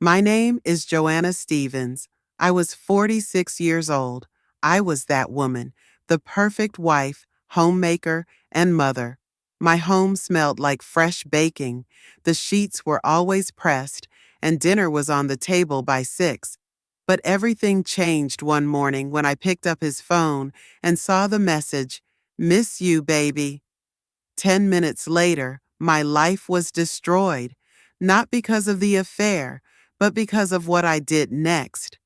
My name is Joanna Stevens. I was 46 years old. I was that woman, the perfect wife, homemaker, and mother. My home smelled like fresh baking. The sheets were always pressed, and dinner was on the table by 6. But everything changed one morning when I picked up his phone and saw the message, "Miss you, baby." 10 minutes later, my life was destroyed, not because of the affair, but because of what I did next.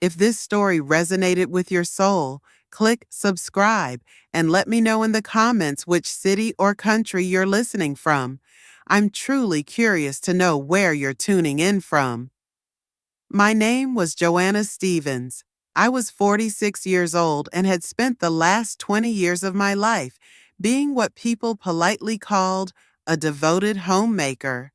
If this story resonated with your soul, click subscribe and let me know in the comments which city or country you're listening from. I'm truly curious to know where you're tuning in from. My name was Joanna Stevens. I was 46 years old and had spent the last 20 years of my life being what people politely called a devoted homemaker.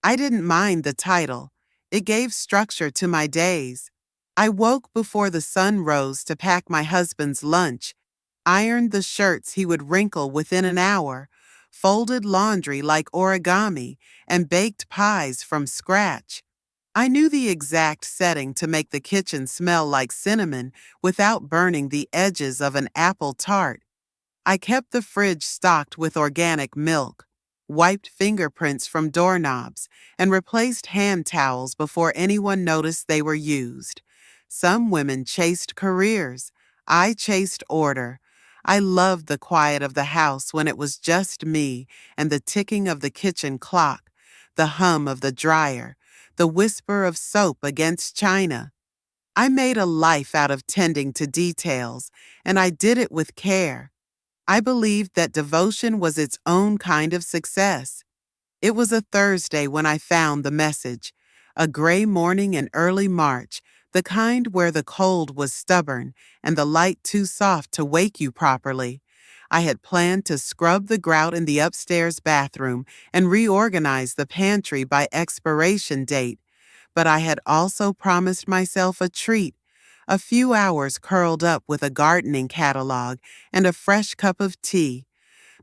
I didn't mind the title. It gave structure to my days. I woke before the sun rose to pack my husband's lunch, ironed the shirts he would wrinkle within an hour, folded laundry like origami, and baked pies from scratch. I knew the exact setting to make the kitchen smell like cinnamon without burning the edges of an apple tart. I kept the fridge stocked with organic milk, wiped fingerprints from doorknobs, and replaced hand towels before anyone noticed they were used. Some women chased careers. I chased order. I loved the quiet of the house when it was just me and the ticking of the kitchen clock, the hum of the dryer, the whisper of soap against china. I made a life out of tending to details, and I did it with care. I believed that devotion was its own kind of success. It was a Thursday when I found the message, a gray morning in early March, the kind where the cold was stubborn and the light too soft to wake you properly. I had planned to scrub the grout in the upstairs bathroom and reorganize the pantry by expiration date, but I had also promised myself a treat, a few hours curled up with a gardening catalog and a fresh cup of tea.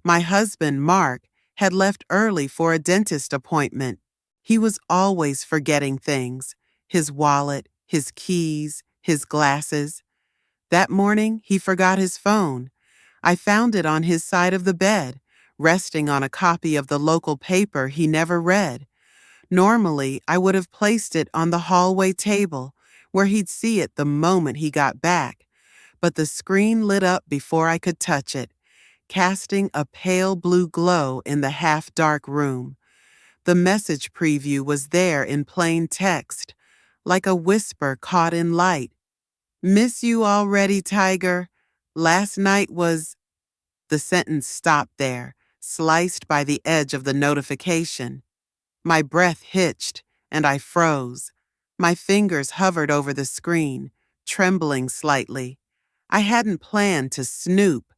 My husband, Mark, had left early for a dentist appointment. He was always forgetting things, his wallet, his keys, his glasses. That morning, he forgot his phone. I found it on his side of the bed, resting on a copy of the local paper he never read. Normally, I would have placed it on the hallway table, where he'd see it the moment he got back, but the screen lit up before I could touch it, casting a pale blue glow in the half-dark room. The message preview was there in plain text, like a whisper caught in light. "Miss you already, Tiger. Last night was—" The sentence stopped there, sliced by the edge of the notification. My breath hitched, and I froze. My fingers hovered over the screen, trembling slightly. I hadn't planned to snoop.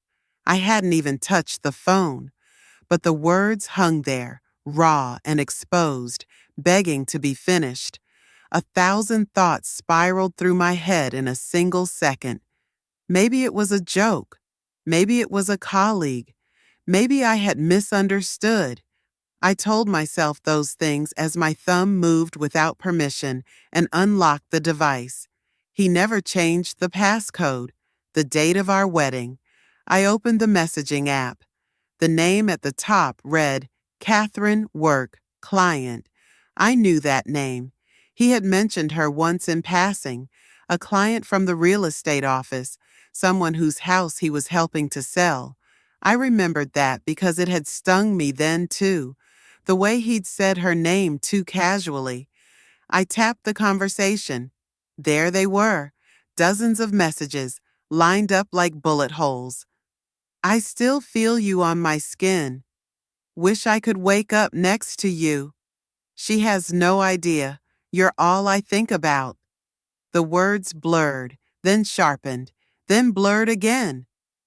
I hadn't even touched the phone. But the words hung there, raw and exposed, begging to be finished. 1,000 thoughts spiraled through my head in a single second. Maybe it was a joke. Maybe it was a colleague. Maybe I had misunderstood. I told myself those things as my thumb moved without permission and unlocked the device. He never changed the passcode, the date of our wedding. I opened the messaging app. The name at the top read, Catherine Work, Client. I knew that name. He had mentioned her once in passing, a client from the real estate office, someone whose house he was helping to sell. I remembered that because it had stung me then too, the way he'd said her name too casually. I tapped the conversation. There they were, dozens of messages, lined up like bullet holes. "I still feel you on my skin. Wish I could wake up next to you. She has no idea. You're all I think about." The words blurred, then sharpened, then blurred again.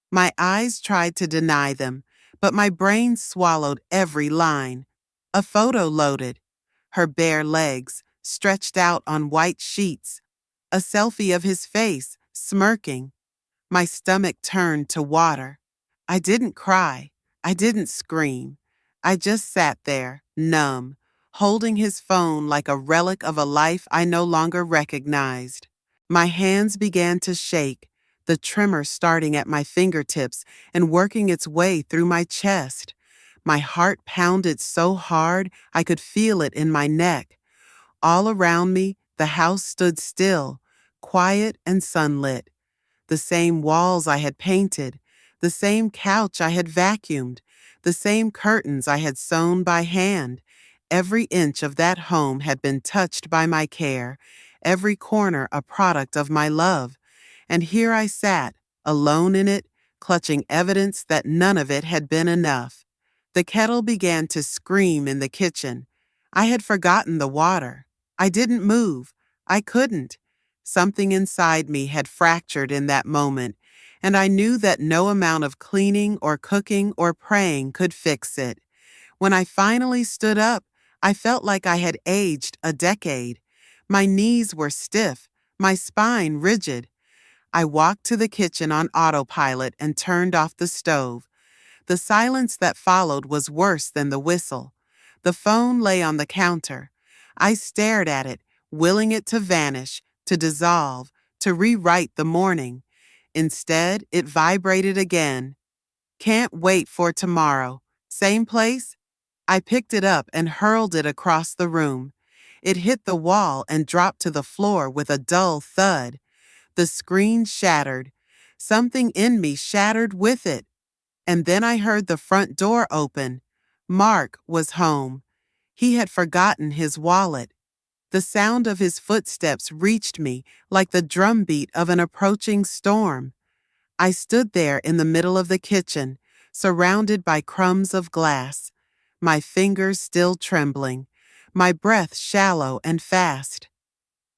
My eyes tried to deny them, but my brain swallowed every line. A photo loaded. Her bare legs, stretched out on white sheets. A selfie of his face, smirking. My stomach turned to water. I didn't cry. I didn't scream. I just sat there, numb, holding his phone like a relic of a life I no longer recognized. My hands began to shake, the tremor starting at my fingertips and working its way through my chest. My heart pounded so hard I could feel it in my neck. All around me, the house stood still, quiet and sunlit. The same walls I had painted, the same couch I had vacuumed, the same curtains I had sewn by hand. Every inch of that home had been touched by my care, every corner a product of my love. And here I sat, alone in it, clutching evidence that none of it had been enough. The kettle began to scream in the kitchen. I had forgotten the water. I didn't move. I couldn't. Something inside me had fractured in that moment, and I knew that no amount of cleaning or cooking or praying could fix it. When I finally stood up, I felt like I had aged a decade. My knees were stiff, my spine rigid. I walked to the kitchen on autopilot and turned off the stove. The silence that followed was worse than the whistle. The phone lay on the counter. I stared at it, willing it to vanish, to dissolve, to rewrite the morning. Instead, it vibrated again. Can't wait for tomorrow. Same place? I picked it up and hurled it across the room. It hit the wall and dropped to the floor with a dull thud. The screen shattered. Something in me shattered with it. And then I heard the front door open. Mark was home. He had forgotten his wallet. The sound of his footsteps reached me like the drumbeat of an approaching storm. I stood there in the middle of the kitchen, surrounded by crumbs of glass, my fingers still trembling, my breath shallow and fast.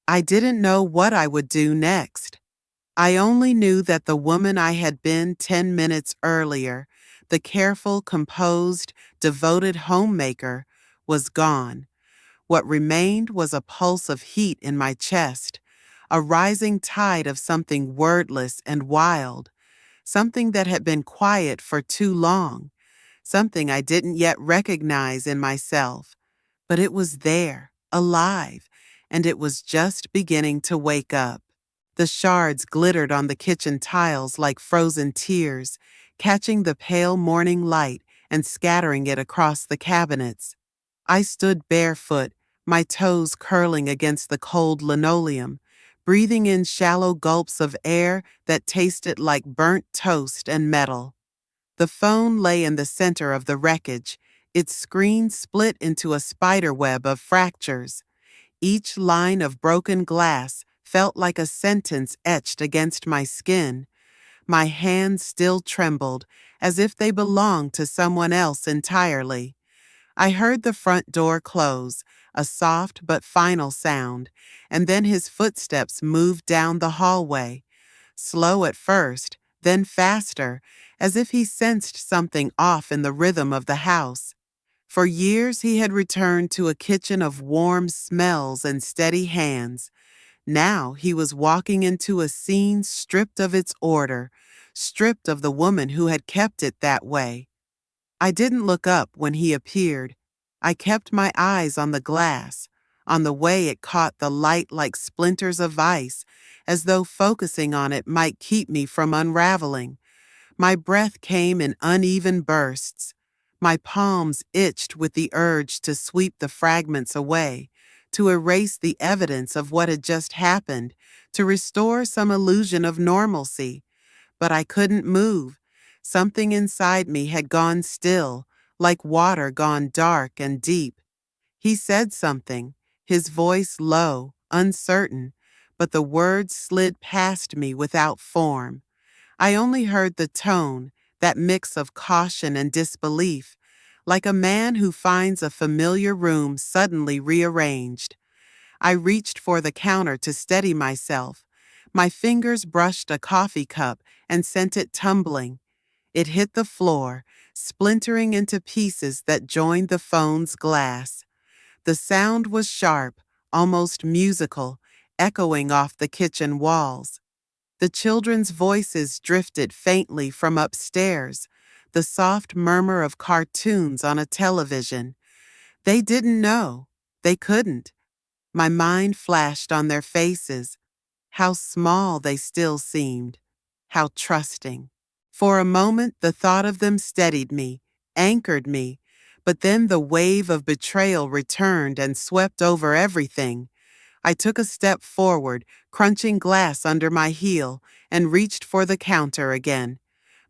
I didn't know what I would do next. I only knew that the woman I had been 10 minutes earlier, the careful, composed, devoted homemaker, was gone. What remained was a pulse of heat in my chest, a rising tide of something wordless and wild, something that had been quiet for too long, something I didn't yet recognize in myself. But it was there, alive, and it was just beginning to wake up. The shards glittered on the kitchen tiles like frozen tears, catching the pale morning light and scattering it across the cabinets. I stood barefoot, my toes curling against the cold linoleum, breathing in shallow gulps of air that tasted like burnt toast and metal. The phone lay in the center of the wreckage, its screen split into a spiderweb of fractures. Each line of broken glass felt like a sentence etched against my skin. My hands still trembled, as if they belonged to someone else entirely. I heard the front door close, a soft but final sound, and then his footsteps moved down the hallway. Slow at first, then faster, as if he sensed something off in the rhythm of the house. For years he had returned to a kitchen of warm smells and steady hands. Now he was walking into a scene stripped of its order, stripped of the woman who had kept it that way. I didn't look up when he appeared. I kept my eyes on the glass, on the way it caught the light like splinters of ice, as though focusing on it might keep me from unraveling. My breath came in uneven bursts. My palms itched with the urge to sweep the fragments away, to erase the evidence of what had just happened, to restore some illusion of normalcy. But I couldn't move. Something inside me had gone still, like water gone dark and deep. He said something, his voice low, uncertain, but the words slid past me without form. I only heard the tone, that mix of caution and disbelief, like a man who finds a familiar room suddenly rearranged. I reached for the counter to steady myself. My fingers brushed a coffee cup and sent it tumbling. It hit the floor, splintering into pieces that joined the phone's glass. The sound was sharp, almost musical, echoing off the kitchen walls. The children's voices drifted faintly from upstairs, the soft murmur of cartoons on a television. They didn't know. They couldn't. My mind flashed on their faces, how small they still seemed, how trusting. For a moment, the thought of them steadied me, anchored me, but then the wave of betrayal returned and swept over everything. I took a step forward, crunching glass under my heel, and reached for the counter again.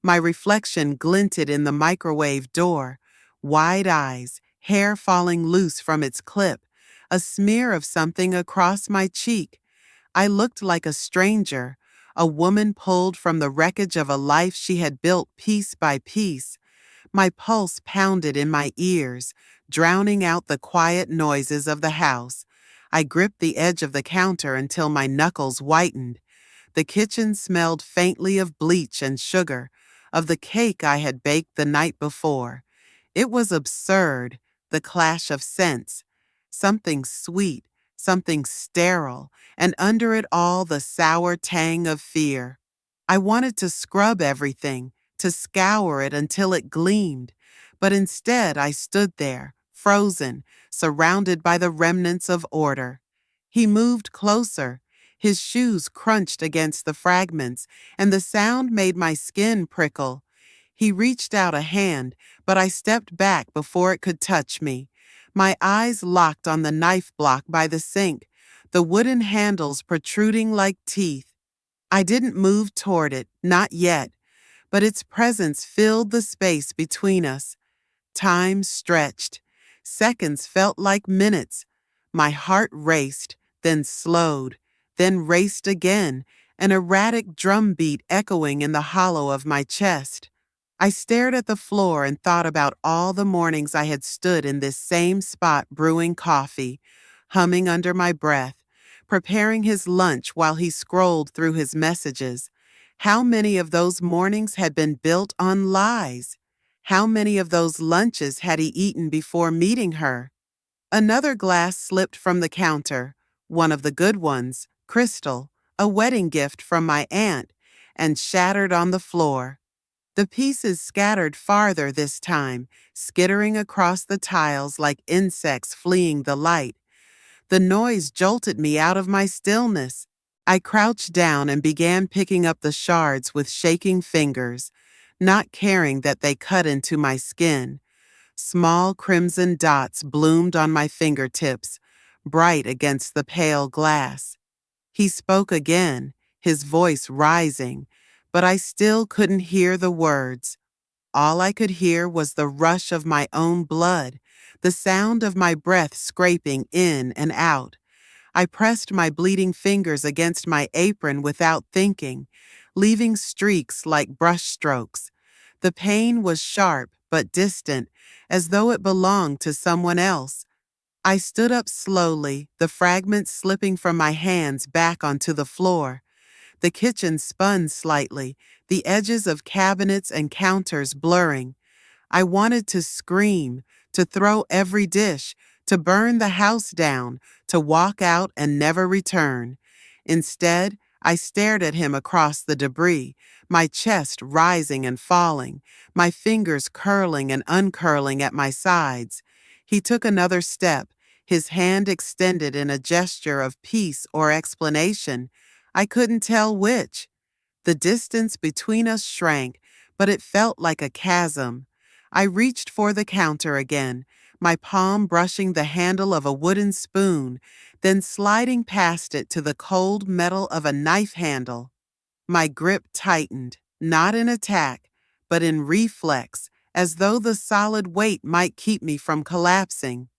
My reflection glinted in the microwave door, wide eyes, hair falling loose from its clip, a smear of something across my cheek. I looked like a stranger, a woman pulled from the wreckage of a life she had built piece by piece. My pulse pounded in my ears, drowning out the quiet noises of the house. I gripped the edge of the counter until my knuckles whitened. The kitchen smelled faintly of bleach and sugar, of the cake I had baked the night before. It was absurd, the clash of scents. Something sweet, something sterile, and under it all the sour tang of fear. I wanted to scrub everything, to scour it until it gleamed, but instead I stood there, frozen, surrounded by the remnants of order. He moved closer. His shoes crunched against the fragments, and the sound made my skin prickle. He reached out a hand, but I stepped back before it could touch me. My eyes locked on the knife block by the sink, the wooden handles protruding like teeth. I didn't move toward it, not yet, but its presence filled the space between us. Time stretched. Seconds felt like minutes. My heart raced, then slowed, then raced again, an erratic drumbeat echoing in the hollow of my chest. I stared at the floor and thought about all the mornings I had stood in this same spot brewing coffee, humming under my breath, preparing his lunch while he scrolled through his messages. How many of those mornings had been built on lies? How many of those lunches had he eaten before meeting her? Another glass slipped from the counter, one of the good ones, crystal, a wedding gift from my aunt, and shattered on the floor. The pieces scattered farther this time, skittering across the tiles like insects fleeing the light. The noise jolted me out of my stillness. I crouched down and began picking up the shards with shaking fingers, not caring that they cut into my skin. Small crimson dots bloomed on my fingertips, bright against the pale glass. He spoke again, his voice rising, but I still couldn't hear the words. All I could hear was the rush of my own blood, the sound of my breath scraping in and out. I pressed my bleeding fingers against my apron without thinking, leaving streaks like brushstrokes. The pain was sharp but distant, as though it belonged to someone else. I stood up slowly, the fragments slipping from my hands back onto the floor. The kitchen spun slightly, the edges of cabinets and counters blurring. I wanted to scream, to throw every dish, to burn the house down, to walk out and never return. Instead, I stared at him across the debris, my chest rising and falling, my fingers curling and uncurling at my sides. He took another step, his hand extended in a gesture of peace or explanation. I couldn't tell which. The distance between us shrank, but it felt like a chasm. I reached for the counter again, my palm brushing the handle of a wooden spoon, then sliding past it to the cold metal of a knife handle. My grip tightened, not in attack, but in reflex, as though the solid weight might keep me from collapsing.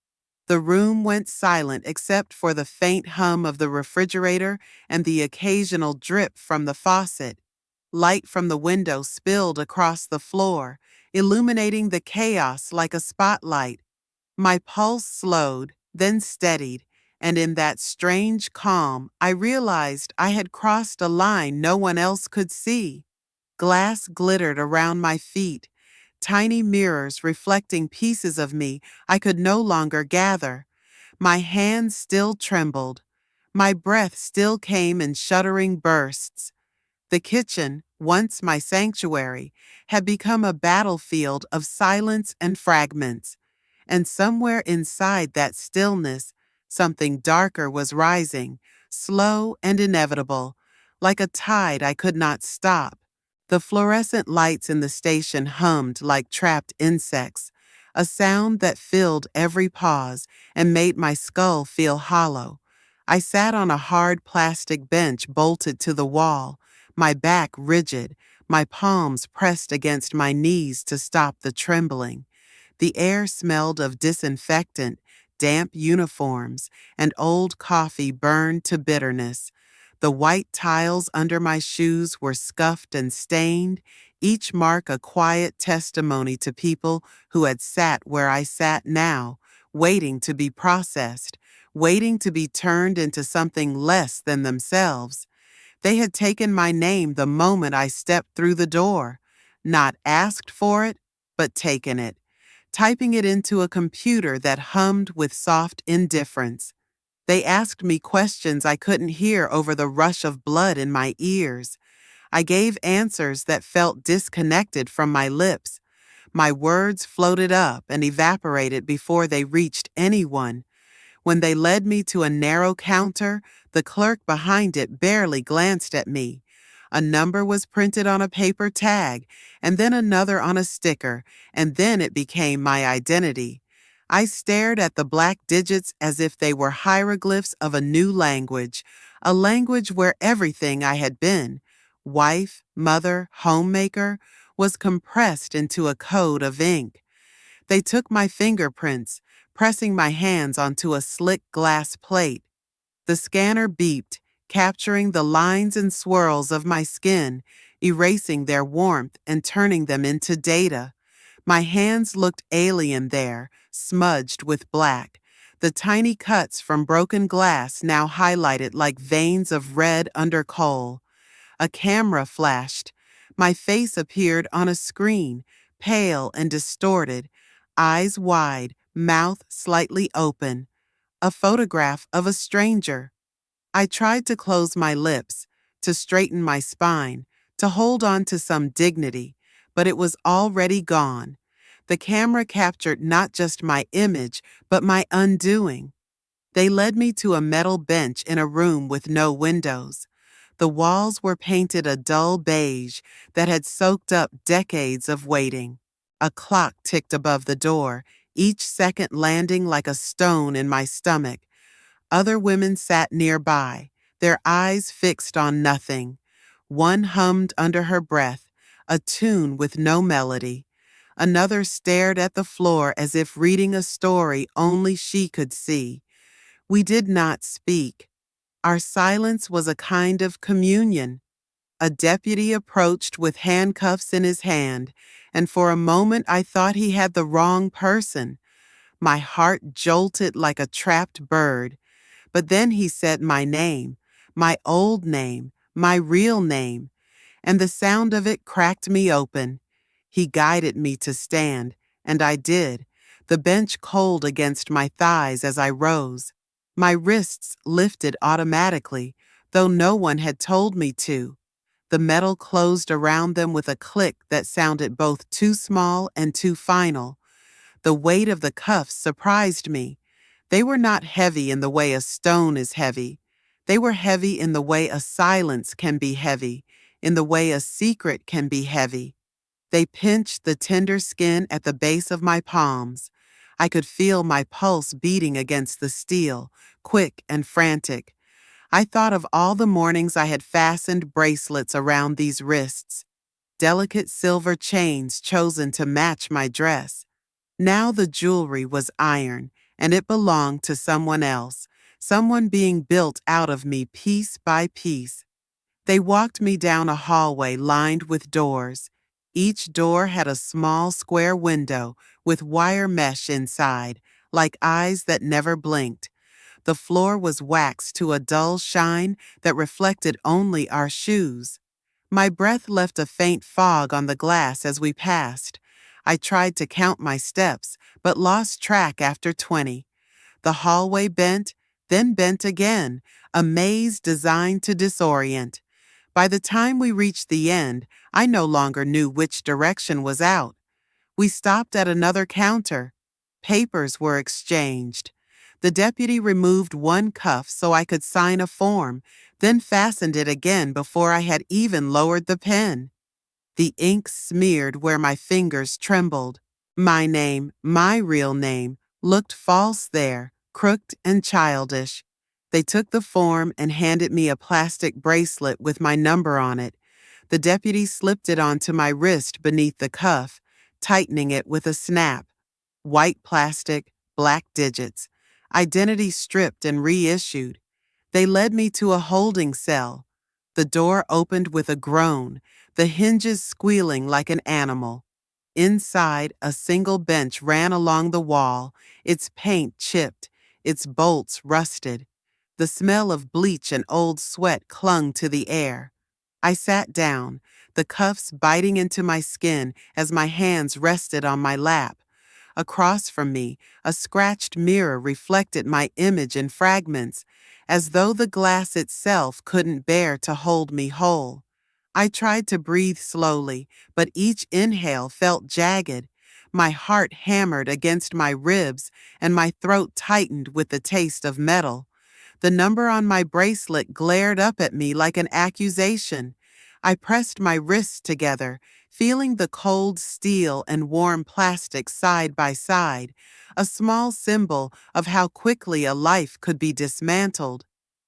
The room went silent except for the faint hum of the refrigerator and the occasional drip from the faucet. Light from the window spilled across the floor, illuminating the chaos like a spotlight. My pulse slowed, then steadied, and in that strange calm, I realized I had crossed a line no one else could see. Glass glittered around my feet, tiny mirrors reflecting pieces of me I could no longer gather. My hands still trembled. My breath still came in shuddering bursts. The kitchen, once my sanctuary, had become a battlefield of silence and fragments. And somewhere inside that stillness, something darker was rising, slow and inevitable, like a tide I could not stop. The fluorescent lights in the station hummed like trapped insects, a sound that filled every pause and made my skull feel hollow. I sat on a hard plastic bench bolted to the wall, my back rigid, my palms pressed against my knees to stop the trembling. The air smelled of disinfectant, damp uniforms, and old coffee burned to bitterness. The white tiles under my shoes were scuffed and stained, each mark a quiet testimony to people who had sat where I sat now, waiting to be processed, waiting to be turned into something less than themselves. They had taken my name the moment I stepped through the door, not asked for it, but taken it, typing it into a computer that hummed with soft indifference. They asked me questions I couldn't hear over the rush of blood in my ears. I gave answers that felt disconnected from my lips. My words floated up and evaporated before they reached anyone. When they led me to a narrow counter, the clerk behind it barely glanced at me. A number was printed on a paper tag, and then another on a sticker, and then it became my identity. I stared at the black digits as if they were hieroglyphs of a new language, a language where everything I had been, wife, mother, homemaker, was compressed into a code of ink. They took my fingerprints, pressing my hands onto a slick glass plate. The scanner beeped, capturing the lines and swirls of my skin, erasing their warmth and turning them into data. My hands looked alien there, smudged with black. The tiny cuts from broken glass now highlighted like veins of red under coal. A camera flashed. My face appeared on a screen, pale and distorted, eyes wide, mouth slightly open. A photograph of a stranger. I tried to close my lips, to straighten my spine, to hold on to some dignity, but it was already gone. The camera captured not just my image, but my undoing. They led me to a metal bench in a room with no windows. The walls were painted a dull beige that had soaked up decades of waiting. A clock ticked above the door, each second landing like a stone in my stomach. Other women sat nearby, their eyes fixed on nothing. One hummed under her breath, a tune with no melody. Another stared at the floor as if reading a story only she could see. We did not speak. Our silence was a kind of communion. A deputy approached with handcuffs in his hand, and for a moment I thought he had the wrong person. My heart jolted like a trapped bird. But then he said my name, my old name, my real name, and the sound of it cracked me open. He guided me to stand, and I did, the bench cold against my thighs as I rose. My wrists lifted automatically, though no one had told me to. The metal closed around them with a click that sounded both too small and too final. The weight of the cuffs surprised me. They were not heavy in the way a stone is heavy. They were heavy in the way a silence can be heavy, in the way a secret can be heavy. They pinched the tender skin at the base of my palms. I could feel my pulse beating against the steel, quick and frantic. I thought of all the mornings I had fastened bracelets around these wrists, delicate silver chains chosen to match my dress. Now the jewelry was iron, and it belonged to someone else, someone being built out of me piece by piece. They walked me down a hallway lined with doors. Each door had a small square window with wire mesh inside, like eyes that never blinked. The floor was waxed to a dull shine that reflected only our shoes. My breath left a faint fog on the glass as we passed. I tried to count my steps, but lost track after 20. The hallway bent, then bent again, a maze designed to disorient. By the time we reached the end, I no longer knew which direction was out. We stopped at another counter. Papers were exchanged. The deputy removed one cuff so I could sign a form, then fastened it again before I had even lowered the pen. The ink smeared where my fingers trembled. My name, my real name, looked false there, crooked and childish. They took the form and handed me a plastic bracelet with my number on it. The deputy slipped it onto my wrist beneath the cuff, tightening it with a snap. White plastic, black digits. Identity stripped and reissued. They led me to a holding cell. The door opened with a groan, the hinges squealing like an animal. Inside, a single bench ran along the wall, its paint chipped, its bolts rusted. The smell of bleach and old sweat clung to the air. I sat down, the cuffs biting into my skin as my hands rested on my lap. Across from me, a scratched mirror reflected my image in fragments, as though the glass itself couldn't bear to hold me whole. I tried to breathe slowly, but each inhale felt jagged. My heart hammered against my ribs, and my throat tightened with the taste of metal. The number on my bracelet glared up at me like an accusation. I pressed my wrists together, feeling the cold steel and warm plastic side by side, a small symbol of how quickly a life could be dismantled.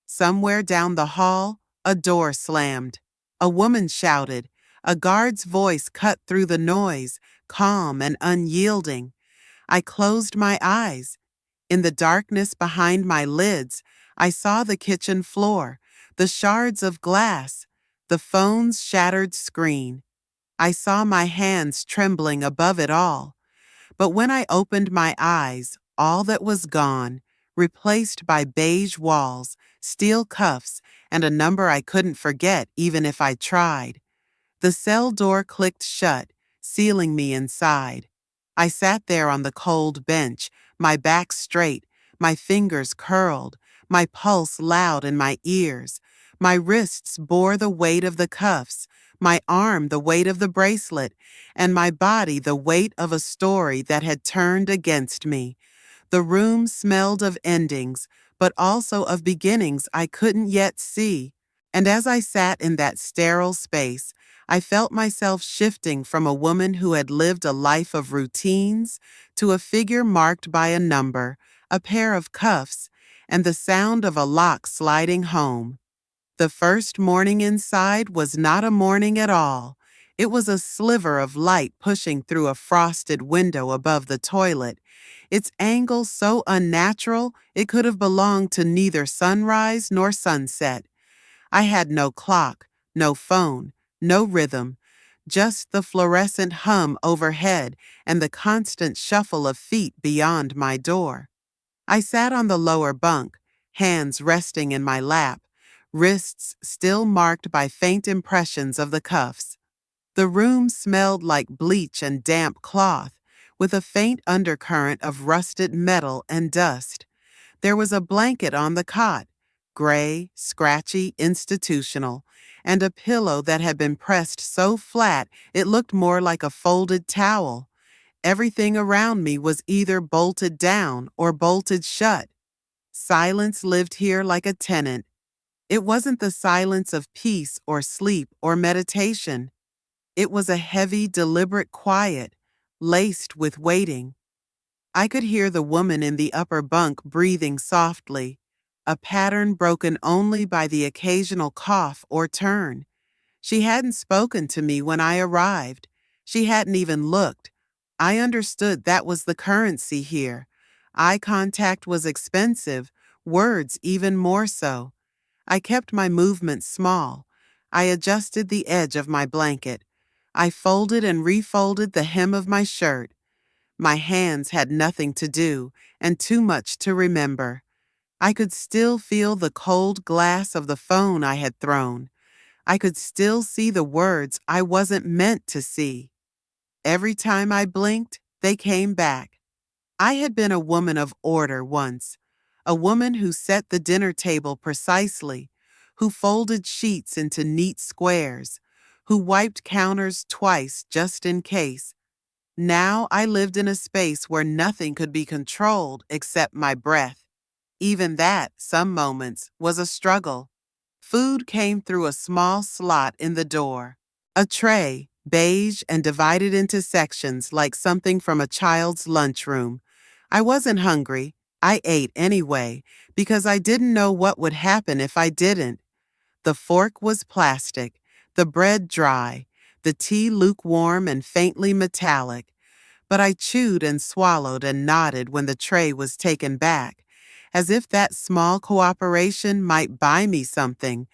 Somewhere down the hall, a door slammed. A woman shouted. A guard's voice cut through the noise, calm and unyielding. I closed my eyes. In the darkness behind my lids, I saw the kitchen floor, the shards of glass, the phone's shattered screen. I saw my hands trembling above it all. But when I opened my eyes, all that was gone, replaced by beige walls, steel cuffs, and a number I couldn't forget even if I tried. The cell door clicked shut, sealing me inside. I sat there on the cold bench, my back straight, my fingers curled, my pulse loud in my ears. My wrists bore the weight of the cuffs, my arm the weight of the bracelet, and my body the weight of a story that had turned against me. The room smelled of endings, but also of beginnings I couldn't yet see. And as I sat in that sterile space, I felt myself shifting from a woman who had lived a life of routines to a figure marked by a number, a pair of cuffs, and the sound of a lock sliding home. The first morning inside was not a morning at all. It was a sliver of light pushing through a frosted window above the toilet, its angle so unnatural it could have belonged to neither sunrise nor sunset. I had no clock, no phone, no rhythm, just the fluorescent hum overhead and the constant shuffle of feet beyond my door. I sat on the lower bunk, hands resting in my lap, wrists still marked by faint impressions of the cuffs. The room smelled like bleach and damp cloth, with a faint undercurrent of rusted metal and dust. There was a blanket on the cot, gray, scratchy, institutional, and a pillow that had been pressed so flat it looked more like a folded towel. Everything around me was either bolted down or bolted shut. Silence lived here like a tenant. It wasn't the silence of peace or sleep or meditation. It was a heavy, deliberate quiet, laced with waiting. I could hear the woman in the upper bunk breathing softly, a pattern broken only by the occasional cough or turn. She hadn't spoken to me when I arrived. She hadn't even looked. I understood that was the currency here. Eye contact was expensive, words even more so. I kept my movements small. I adjusted the edge of my blanket. I folded and refolded the hem of my shirt. My hands had nothing to do and too much to remember. I could still feel the cold glass of the phone I had thrown. I could still see the words I wasn't meant to see. Every time I blinked, they came back. I had been a woman of order once, a woman who set the dinner table precisely, who folded sheets into neat squares, who wiped counters twice just in case. Now I lived in a space where nothing could be controlled except my breath. Even that, some moments, was a struggle. Food came through a small slot in the door. A tray, beige and divided into sections like something from a child's lunchroom. I wasn't hungry. I ate anyway, because I didn't know what would happen if I didn't. The fork was plastic, the bread dry, the tea lukewarm and faintly metallic, but I chewed and swallowed and nodded when the tray was taken back, as if that small cooperation might buy me something,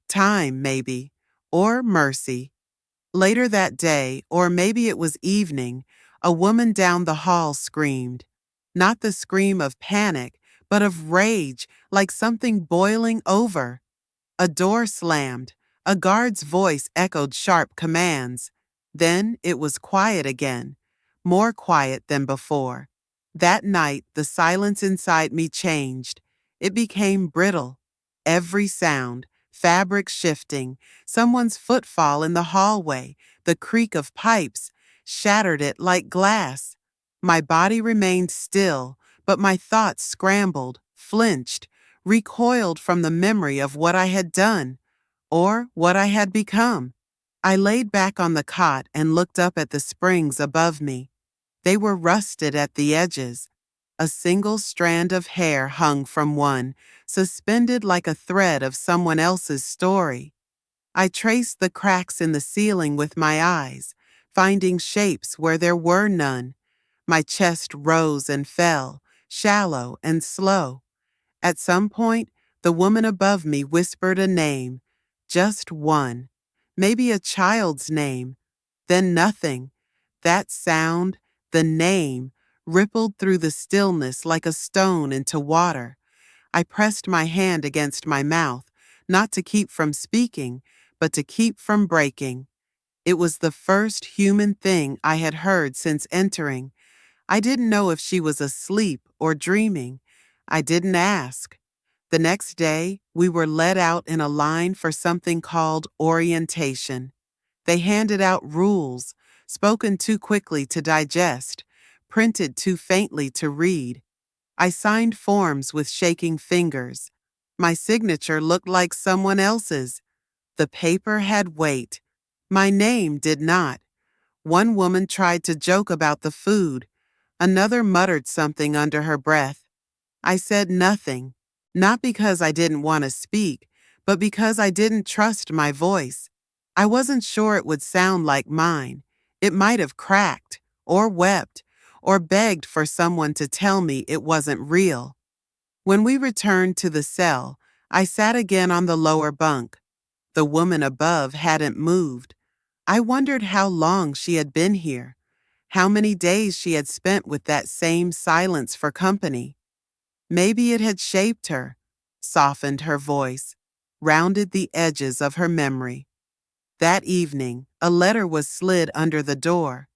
time maybe, or mercy. Later that day, or maybe it was evening, a woman down the hall screamed. Not the scream of panic, but of rage, like something boiling over. A door slammed. A guard's voice echoed sharp commands. Then it was quiet again, more quiet than before. That night, the silence inside me changed. It became brittle. Every sound, fabric shifting, someone's footfall in the hallway, the creak of pipes, shattered it like glass. My body remained still, but my thoughts scrambled, flinched, recoiled from the memory of what I had done, or what I had become. I laid back on the cot and looked up at the springs above me. They were rusted at the edges. A single strand of hair hung from one, suspended like a thread of someone else's story. I traced the cracks in the ceiling with my eyes, finding shapes where there were none. My chest rose and fell, shallow and slow. At some point, the woman above me whispered a name, just one, maybe a child's name, then nothing. That sound, the name, rippled through the stillness like a stone into water. I pressed my hand against my mouth, not to keep from speaking, but to keep from breaking. It was the first human thing I had heard since entering. I didn't know if she was asleep or dreaming. I didn't ask. The next day, we were led out in a line for something called orientation. They handed out rules, spoken too quickly to digest, printed too faintly to read. I signed forms with shaking fingers. My signature looked like someone else's. The paper had weight. My name did not. One woman tried to joke about the food. Another muttered something under her breath. I said nothing, not because I didn't want to speak, but because I didn't trust my voice. I wasn't sure it would sound like mine. It might have cracked, or wept, or begged for someone to tell me it wasn't real. When we returned to the cell, I sat again on the lower bunk. The woman above hadn't moved. I wondered how long she had been here, how many days she had spent with that same silence for company. Maybe it had shaped her, softened her voice, rounded the edges of her memory. That evening, a letter was slid under the door.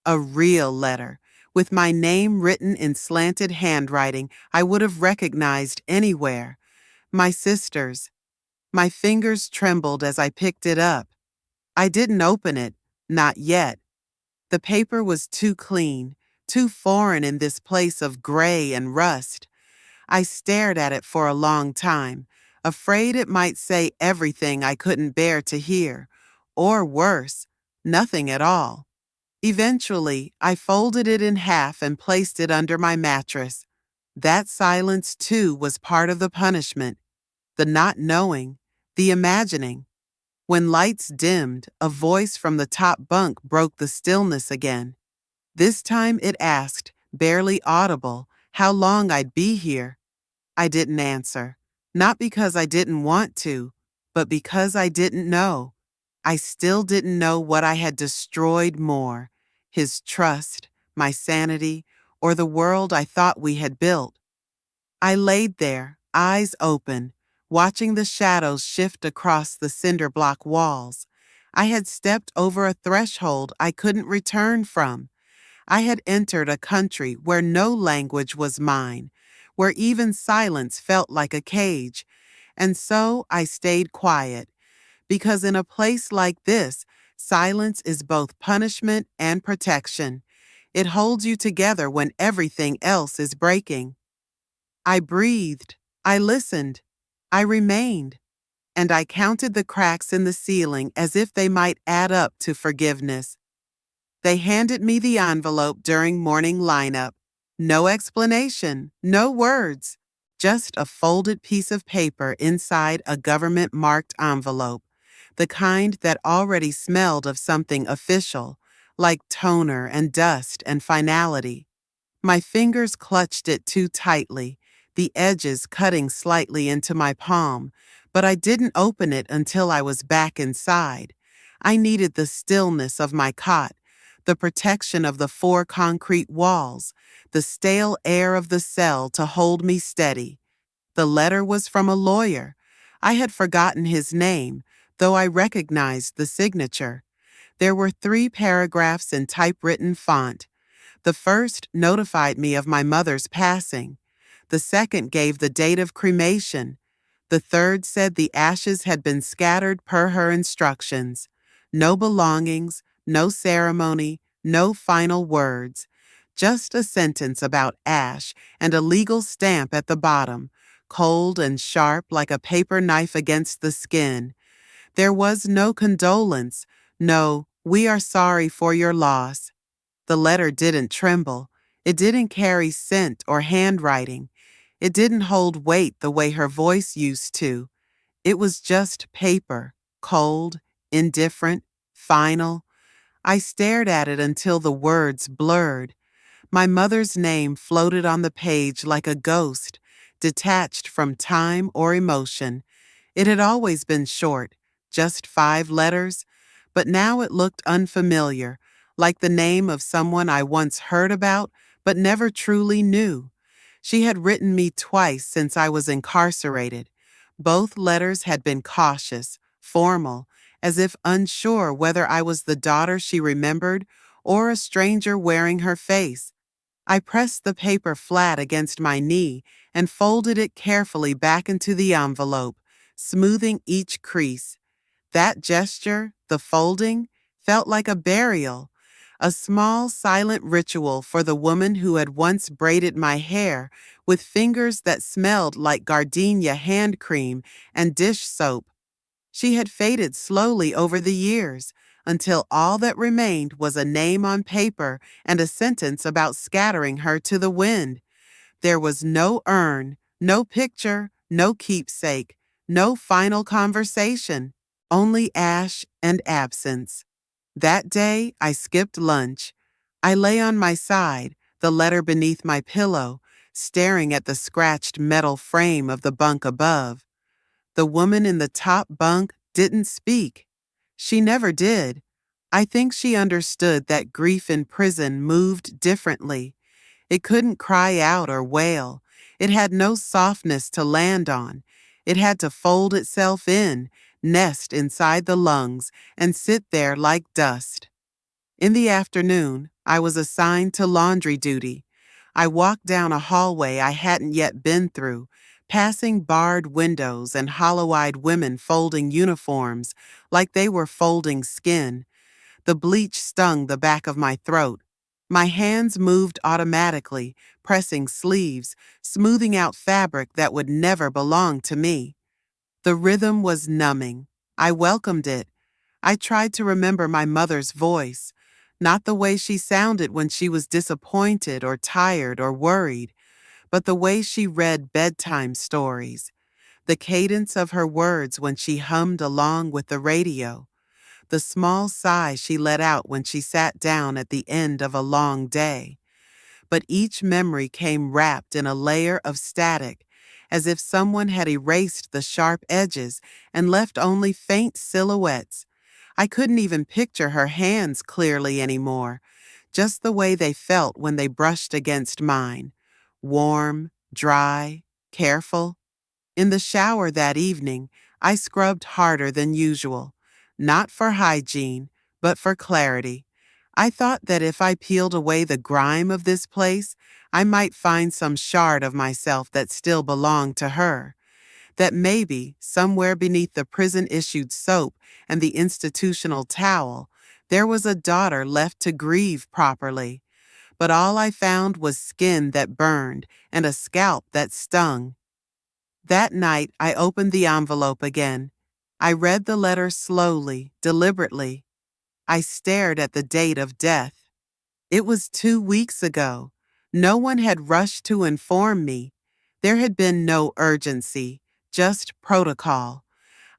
A real letter, with my name written in slanted handwriting I would have recognized anywhere. My sister's. My fingers trembled as I picked it up. I didn't open it, not yet. The paper was too clean, too foreign in this place of gray and rust. I stared at it for a long time, afraid it might say everything I couldn't bear to hear, or worse, nothing at all. Eventually, I folded it in half and placed it under my mattress. That silence, too, was part of the punishment, the not knowing, the imagining. When lights dimmed, a voice from the top bunk broke the stillness again. This time it asked, barely audible, how long I'd be here. I didn't answer, not because I didn't want to, but because I didn't know. I still didn't know what I had destroyed more, his trust, my sanity, or the world I thought we had built. I laid there, eyes open, watching the shadows shift across the cinder block walls. I had stepped over a threshold I couldn't return from. I had entered a country where no language was mine, where even silence felt like a cage. And so I stayed quiet, because in a place like this, silence is both punishment and protection. It holds you together when everything else is breaking. I breathed. I listened. I remained. And I counted the cracks in the ceiling as if they might add up to forgiveness. They handed me the envelope during morning lineup. No explanation, no words, just a folded piece of paper inside a government-marked envelope, the kind that already smelled of something official, like toner and dust and finality. My fingers clutched it too tightly, the edges cutting slightly into my palm, but I didn't open it until I was back inside. I needed the stillness of my cot, the protection of the four concrete walls, the stale air of the cell to hold me steady. The letter was from a lawyer. I had forgotten his name, though I recognized the signature. There were 3 paragraphs in typewritten font. The first notified me of my mother's passing. The second gave the date of cremation. The third said the ashes had been scattered per her instructions. No belongings, no ceremony, no final words. Just a sentence about ash and a legal stamp at the bottom, cold and sharp like a paper knife against the skin. There was no condolence, no, "We are sorry for your loss." The letter didn't tremble. It didn't carry scent or handwriting. It didn't hold weight the way her voice used to. It was just paper, cold, indifferent, final. I stared at it until the words blurred. My mother's name floated on the page like a ghost, detached from time or emotion. It had always been short, just 5 letters, but now it looked unfamiliar, like the name of someone I once heard about but never truly knew. She had written me twice since I was incarcerated. Both letters had been cautious, formal, as if unsure whether I was the daughter she remembered or a stranger wearing her face. I pressed the paper flat against my knee and folded it carefully back into the envelope, smoothing each crease. That gesture, the folding, felt like a burial, a small, silent ritual for the woman who had once braided my hair with fingers that smelled like gardenia hand cream and dish soap. She had faded slowly over the years, until all that remained was a name on paper and a sentence about scattering her to the wind. There was no urn, no picture, no keepsake, no final conversation, only ash and absence. That day, I skipped lunch. I lay on my side, the letter beneath my pillow, staring at the scratched metal frame of the bunk above. The woman in the top bunk didn't speak. She never did. I think she understood that grief in prison moved differently. It couldn't cry out or wail. It had no softness to land on. It had to fold itself in, nest inside the lungs, and sit there like dust. In the afternoon, I was assigned to laundry duty. I walked down a hallway I hadn't yet been through, passing barred windows and hollow-eyed women folding uniforms like they were folding skin. The bleach stung the back of my throat. My hands moved automatically, pressing sleeves, smoothing out fabric that would never belong to me. The rhythm was numbing. I welcomed it. I tried to remember my mother's voice, not the way she sounded when she was disappointed or tired or worried, but the way she read bedtime stories, the cadence of her words when she hummed along with the radio, the small sigh she let out when she sat down at the end of a long day. But each memory came wrapped in a layer of static, as if someone had erased the sharp edges and left only faint silhouettes. I couldn't even picture her hands clearly anymore, just the way they felt when they brushed against mine. Warm, dry, careful. In the shower that evening, I scrubbed harder than usual, not for hygiene, but for clarity. I thought that if I peeled away the grime of this place, I might find some shard of myself that still belonged to her. That maybe, somewhere beneath the prison-issued soap and the institutional towel, there was a daughter left to grieve properly. but all I found was skin that burned and a scalp that stung. That night, I opened the envelope again. I read the letter slowly, deliberately. I stared at the date of death. It was 2 weeks ago. No one had rushed to inform me. There had been no urgency, just protocol.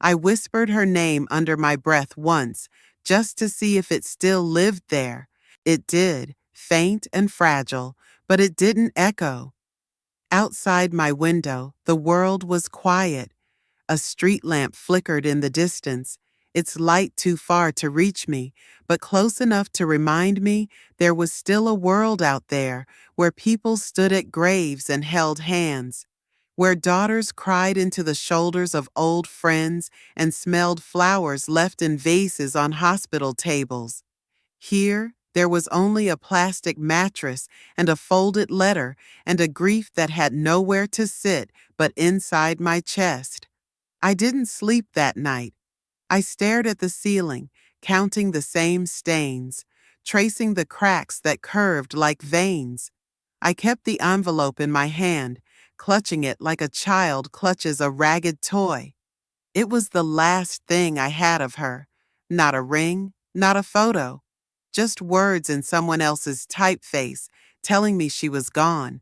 I whispered her name under my breath once, just to see if it still lived there. It did, faint and fragile, but it didn't echo. Outside my window, the world was quiet. A street lamp flickered in the distance, its light too far to reach me, but close enough to remind me there was still a world out there where people stood at graves and held hands, where daughters cried into the shoulders of old friends and smelled flowers left in vases on hospital tables. Here, there was only a plastic mattress and a folded letter and a grief that had nowhere to sit but inside my chest. I didn't sleep that night. I stared at the ceiling, counting the same stains, tracing the cracks that curved like veins. I kept the envelope in my hand, clutching it like a child clutches a ragged toy. It was the last thing I had of her. Not a ring, not a photo. Just words in someone else's typeface telling me she was gone.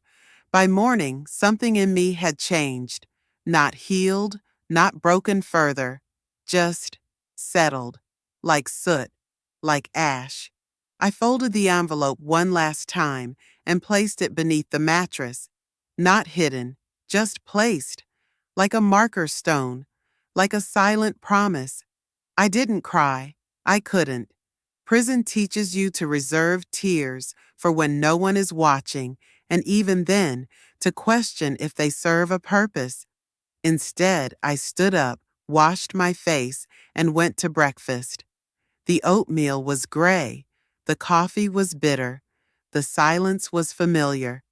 By morning, something in me had changed. Not healed, not broken further. Just settled. Like soot. Like ash. I folded the envelope one last time and placed it beneath the mattress. Not hidden, just placed. Like a marker stone. Like a silent promise. I didn't cry. I couldn't. Prison teaches you to reserve tears for when no one is watching, and even then, to question if they serve a purpose. Instead, I stood up, washed my face, and went to breakfast. The oatmeal was gray, the coffee was bitter, the silence was familiar,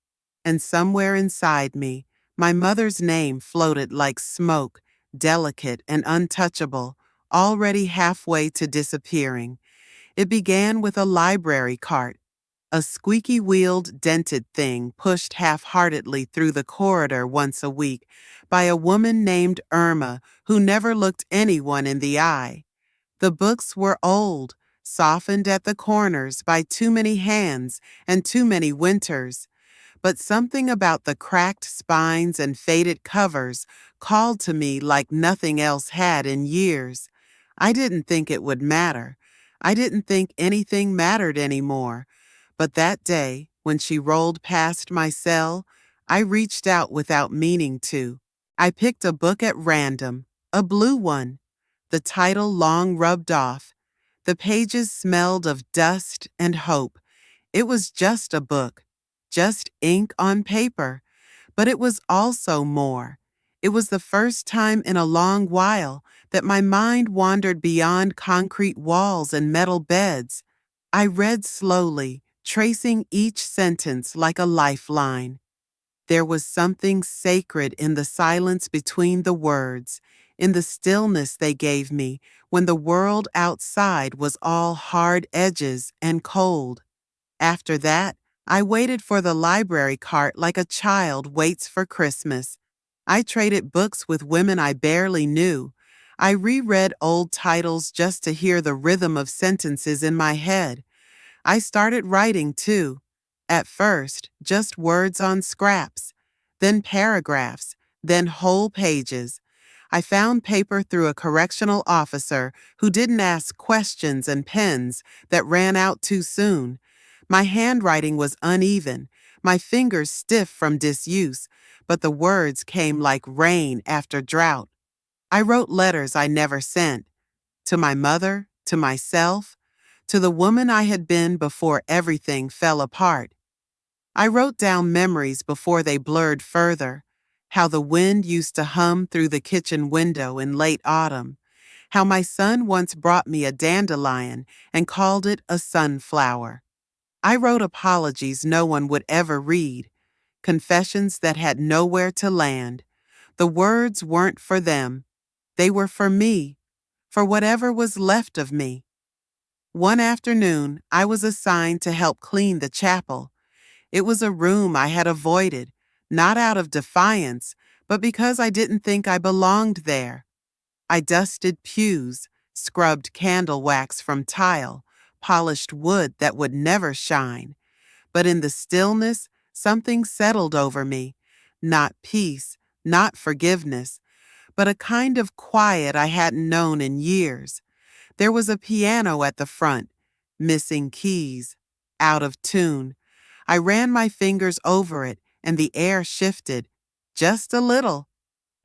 and somewhere inside me, my mother's name floated like smoke, delicate and untouchable, already halfway to disappearing. It began with a library cart, a squeaky-wheeled, dented thing pushed half-heartedly through the corridor once a week by a woman named Irma who never looked anyone in the eye. The books were old, softened at the corners by too many hands and too many winters, but something about the cracked spines and faded covers called to me like nothing else had in years. I didn't think it would matter. I didn't think anything mattered anymore. But that day, when she rolled past my cell, I reached out without meaning to. I picked a book at random, a blue one, the title long rubbed off. The pages smelled of dust and hope. It was just a book, just ink on paper, but it was also more. It was the first time in a long while that my mind wandered beyond concrete walls and metal beds. I read slowly, tracing each sentence like a lifeline. There was something sacred in the silence between the words, in the stillness they gave me when the world outside was all hard edges and cold. After that, I waited for the library cart like a child waits for Christmas. I traded books with women I barely knew. I reread old titles just to hear the rhythm of sentences in my head. I started writing too. At first, just words on scraps, then paragraphs, then whole pages. I found paper through a correctional officer who didn't ask questions and pens that ran out too soon. My handwriting was uneven, my fingers stiff from disuse, but the words came like rain after drought. I wrote letters I never sent, to my mother, to myself, to the woman I had been before everything fell apart. I wrote down memories before they blurred further, how the wind used to hum through the kitchen window in late autumn, how my son once brought me a dandelion and called it a sunflower. I wrote apologies no one would ever read, confessions that had nowhere to land. The words weren't for them. They were for me, for whatever was left of me. One afternoon, I was assigned to help clean the chapel. It was a room I had avoided, not out of defiance, but because I didn't think I belonged there. I dusted pews, scrubbed candle wax from tile, polished wood that would never shine. But in the stillness, something settled over me. Not peace, not forgiveness, but a kind of quiet I hadn't known in years. There was a piano at the front, missing keys, out of tune. I ran my fingers over it, and the air shifted, just a little.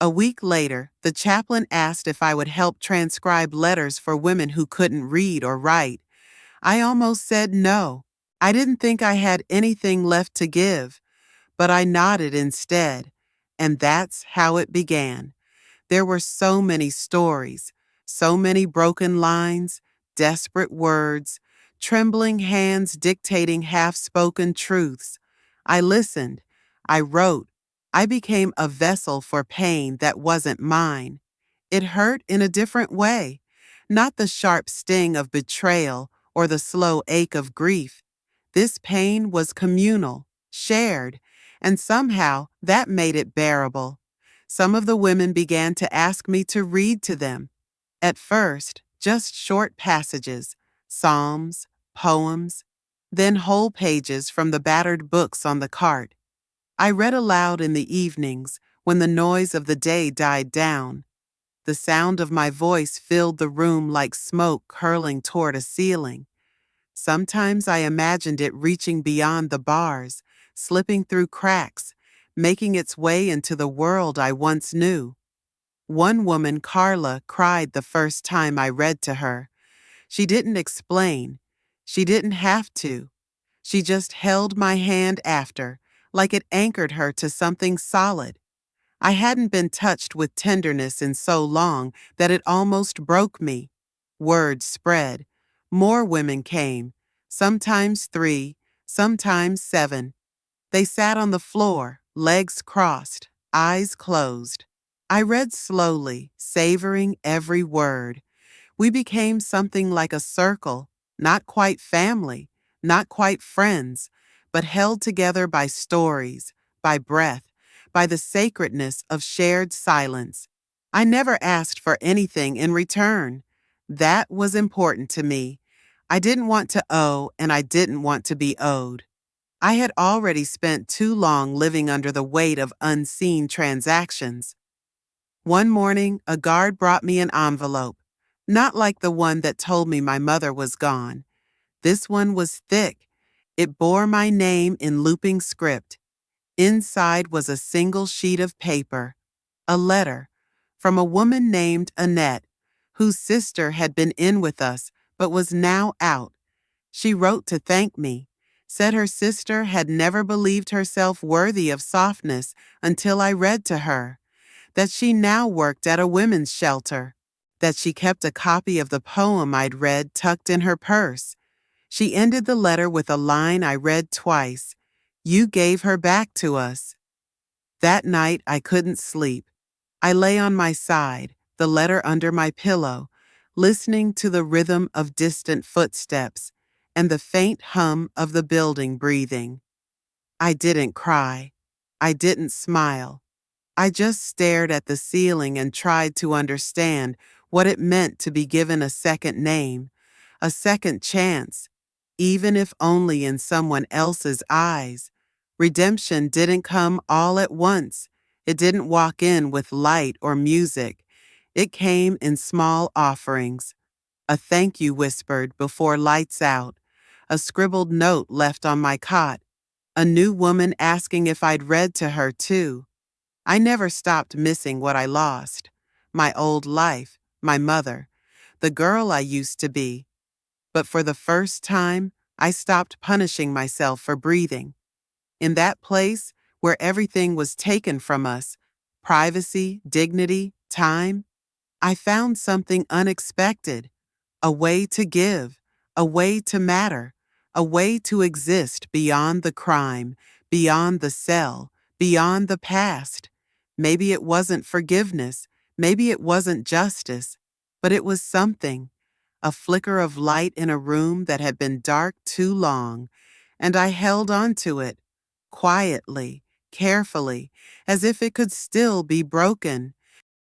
A week later, the chaplain asked if I would help transcribe letters for women who couldn't read or write. I almost said no. I didn't think I had anything left to give, but I nodded instead, and that's how it began. There were so many stories, so many broken lines, desperate words, trembling hands dictating half-spoken truths. I listened. I wrote. I became a vessel for pain that wasn't mine. It hurt in a different way, not the sharp sting of betrayal or the slow ache of grief. This pain was communal, shared, and somehow that made it bearable. Some of the women began to ask me to read to them. At first, just short passages, psalms, poems, then whole pages from the battered books on the cart. I read aloud in the evenings when the noise of the day died down. The sound of my voice filled the room like smoke curling toward a ceiling. Sometimes I imagined it reaching beyond the bars, slipping through cracks, making its way into the world I once knew. One woman, Carla, cried the first time I read to her. She didn't explain. She didn't have to. She just held my hand after, like it anchored her to something solid. I hadn't been touched with tenderness in so long that it almost broke me. Word spread. More women came, sometimes 3, sometimes 7. They sat on the floor, legs crossed, eyes closed. I read slowly, savoring every word. We became something like a circle, not quite family, not quite friends, but held together by stories, by breath, by the sacredness of shared silence. I never asked for anything in return. That was important to me. I didn't want to owe, and I didn't want to be owed. I had already spent too long living under the weight of unseen transactions. One morning, a guard brought me an envelope, not like the one that told me my mother was gone. This one was thick. It bore my name in looping script. Inside was a single sheet of paper, a letter, from a woman named Annette, whose sister had been in with us but was now out. She wrote to thank me, said her sister had never believed herself worthy of softness until I read to her, that she now worked at a women's shelter, that she kept a copy of the poem I'd read tucked in her purse. She ended the letter with a line I read twice. "You gave her back to us." That night I couldn't sleep. I lay on my side, the letter under my pillow, listening to the rhythm of distant footsteps and the faint hum of the building breathing. I didn't cry. I didn't smile. I just stared at the ceiling and tried to understand what it meant to be given a second name, a second chance, even if only in someone else's eyes. Redemption didn't come all at once. It didn't walk in with light or music. It came in small offerings. A thank you whispered before lights out, a scribbled note left on my cot, a new woman asking if I'd read to her too. I never stopped missing what I lost. My old life, my mother, the girl I used to be. But for the first time, I stopped punishing myself for breathing. In that place where everything was taken from us, privacy, dignity, time, I found something unexpected, a way to give, a way to matter, a way to exist beyond the crime, beyond the cell, beyond the past. Maybe it wasn't forgiveness, maybe it wasn't justice, but it was something, a flicker of light in a room that had been dark too long, and I held on to it, quietly, carefully, as if it could still be broken.